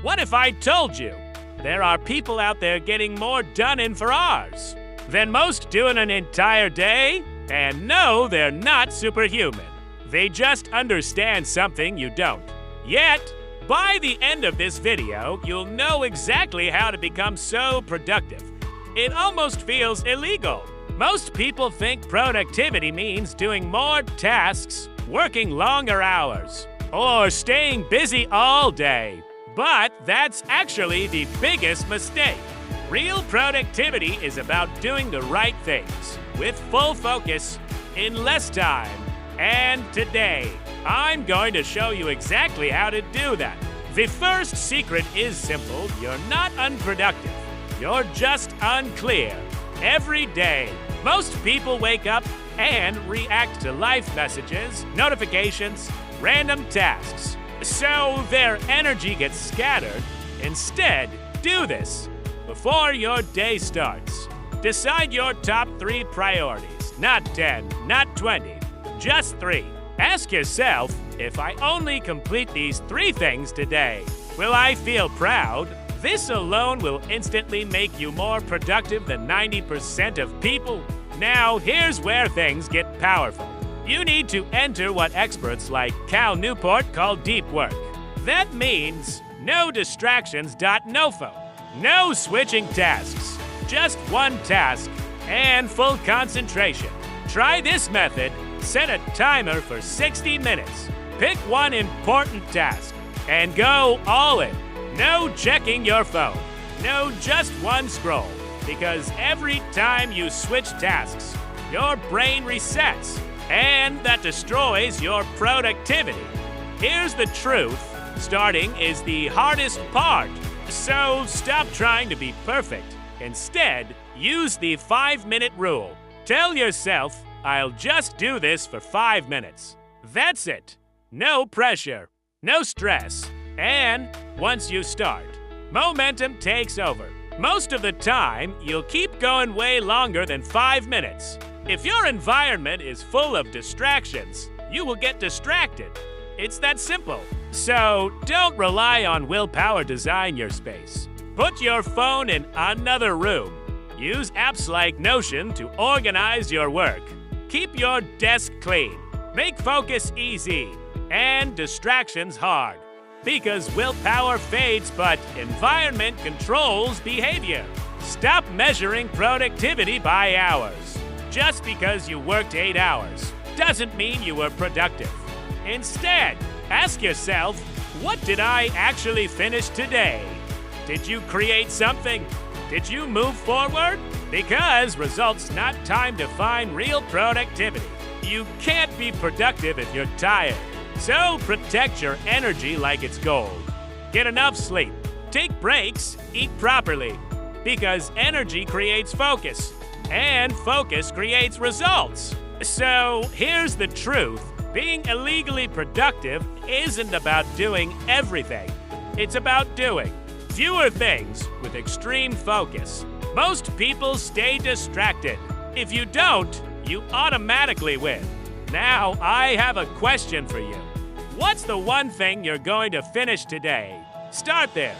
What if I told you there are people out there getting more done in 4 hours than most do in an entire day? And no, they're not superhuman. They just understand something you don't. Yet, by the end of this video, you'll know exactly how to become so productive. It almost feels illegal. Most people think productivity means doing more tasks, working longer hours, or staying busy all day. But that's actually the biggest mistake. Real productivity is about doing the right things with full focus in less time. And today, I'm going to show you exactly how to do that. The first secret is simple. You're not unproductive. You're just unclear. Every day, most people wake up and react to life messages, notifications, random tasks. So their energy gets scattered. Instead, do this before your day starts. Decide your top 3 priorities. Not 10, not 20, just 3. Ask yourself, if I only complete these 3 things today, will I feel proud? This alone will instantly make you more productive than 90% of people. Now, here's where things get powerful. You need to enter what experts like Cal Newport call deep work. That means no distractions. No phone. No switching tasks. Just one task and full concentration. Try this method. Set a timer for 60 minutes. Pick one important task and go all in. No checking your phone. No just one scroll. Because every time you switch tasks, your brain resets. And that destroys your productivity. Here's the truth. Starting is the hardest part. So stop trying to be perfect. Instead, use the 5-minute rule. Tell yourself, I'll just do this for 5 minutes. That's it. No pressure, no stress. And once you start, momentum takes over. Most of the time, you'll keep going way longer than 5 minutes. If your environment is full of distractions, you will get distracted. It's that simple. So don't rely on willpower to design your space. Put your phone in another room. Use apps like Notion to organize your work. Keep your desk clean. Make focus easy and distractions hard. Because willpower fades, but environment controls behavior. Stop measuring productivity by hours. Just because you worked 8 hours doesn't mean you were productive. Instead, ask yourself, what did I actually finish today? Did you create something? Did you move forward? Because results not time define real productivity. You can't be productive if you're tired. So protect your energy like it's gold. Get enough sleep. Take breaks. Eat properly. Because energy creates focus. And focus creates results. So here's the truth. Being illegally productive isn't about doing everything. It's about doing fewer things with extreme focus. Most people stay distracted. If you don't, you automatically win. Now, I have a question for you. What's the one thing you're going to finish today? Start there.